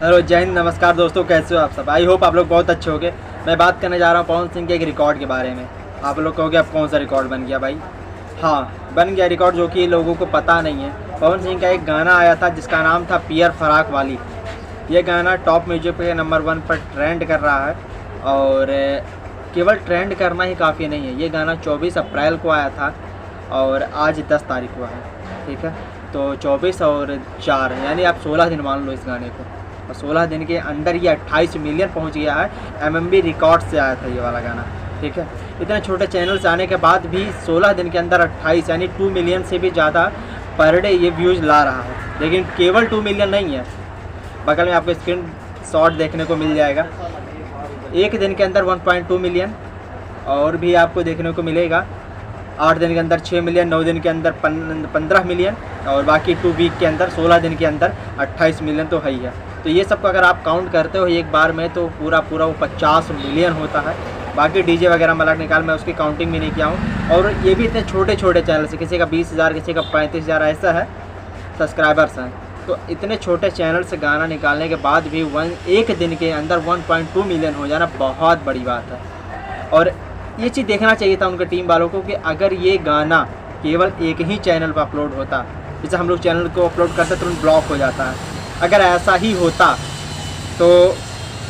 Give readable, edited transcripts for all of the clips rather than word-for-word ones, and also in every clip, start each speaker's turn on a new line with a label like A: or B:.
A: Hello, जय हिंद, नमस्कार दोस्तों। कैसे हो आप सब? आई होप आप लोग बहुत अच्छे होंगे। मैं बात करने जा रहा हूँ पवन सिंह के एक रिकॉर्ड के बारे में। आप लोग कहोगे अब कौन सा रिकॉर्ड बन गया भाई? हाँ, बन गया रिकॉर्ड जो कि लोगों को पता नहीं है। पवन सिंह का एक गाना आया था जिसका नाम था पियर फराक वाली। ये गाना टॉप म्यूजिक पे नंबर 1 पर ट्रेंड कर रहा है। और केवल ट्रेंड करना ही काफ़ी नहीं है। ये गाना 24 अप्रैल को आया था और आज 10 तारीख हुआ है, ठीक है। तो 24 और 4 यानी आप 16 दिन मान लो इस गाने को। और 16 दिन के अंदर ये 28 मिलियन पहुंच गया है। MMB रिकॉर्ड से आया था ये वाला गाना, ठीक है। इतने छोटे चैनल से आने के बाद भी 16 दिन के अंदर 28 यानी 2 मिलियन से भी ज़्यादा पर डे ये व्यूज़ ला रहा है। लेकिन केवल 2 मिलियन नहीं है, बगल में आपको स्क्रीन शॉट देखने को मिल जाएगा। एक दिन के अंदर 1.2 मिलियन और भी आपको देखने को मिलेगा। 8 दिन के अंदर 6 मिलियन, 9 दिन के अंदर 15 मिलियन और बाकी 2 वीक के अंदर 16 दिन के अंदर 28 मिलियन तो है ही है। तो ये सब अगर आप काउंट करते हो एक बार में तो पूरा वो 50 मिलियन होता है। बाकी डीजे वगैरह मला निकाल, मैं उसकी काउंटिंग भी नहीं किया हूँ। और ये भी इतने छोटे छोटे चैनल से, किसी का 20,000, किसी का 35,000 ऐसा है सब्सक्राइबर्स हैं। तो इतने छोटे चैनल से गाना निकालने के बाद भी एक दिन के अंदर 1.2 मिलियन हो जाना बहुत बड़ी बात है। और ये चीज़ देखना चाहिए था उनके टीम वालों को कि अगर ये गाना केवल एक ही चैनल पर अपलोड होता, जैसे हम लोग चैनल को अपलोड करते तुरंत ब्लॉक हो जाता है, अगर ऐसा ही होता तो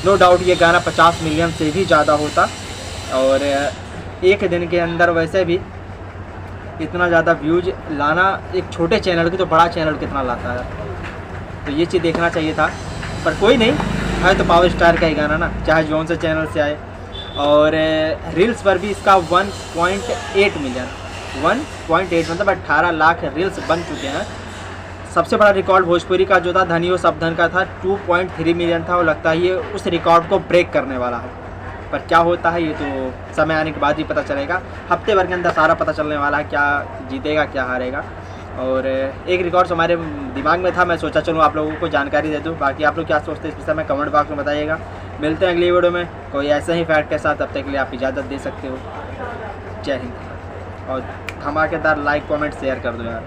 A: नो डाउट ये गाना 50 मिलियन से भी ज़्यादा होता। और एक दिन के अंदर वैसे भी इतना ज़्यादा व्यूज लाना एक छोटे चैनल की, तो बड़ा चैनल कितना लाता है। तो ये चीज़ देखना चाहिए था, पर कोई नहीं है। तो पावर स्टार का ही गाना ना, चाहे जौन से चैनल से आए। और रील्स पर भी इसका 1.8 मिलियन, 1.8 मतलब 18 लाख रील्स बन चुके हैं। सबसे बड़ा रिकॉर्ड भोजपुरी का जो था धनी हो सब धन का था, 2.3 मिलियन था। और लगता है ये उस रिकॉर्ड को ब्रेक करने वाला है। पर क्या होता है ये तो समय आने के बाद ही पता चलेगा। हफ्ते भर के अंदर सारा पता चलने वाला है, क्या जीतेगा क्या हारेगा। और एक रिकॉर्ड हमारे दिमाग में था, मैं सोचा चलूँ आप लोगों को जानकारी दे दूँ। बाकी आप लोग क्या सोचते हैं इस विषय में कमेंट बॉक्स में बताइएगा। मिलते हैं अगली वीडियो में कोई ऐसे ही फैक्ट के साथ। तब तक के लिए आप इजाज़त दे सकते हो। जय हिंद। और धमाकेदार लाइक कमेंट शेयर कर दो यार,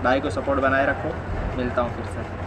A: भाई को सपोर्ट बनाए रखो। मिलता हूँ फिर से।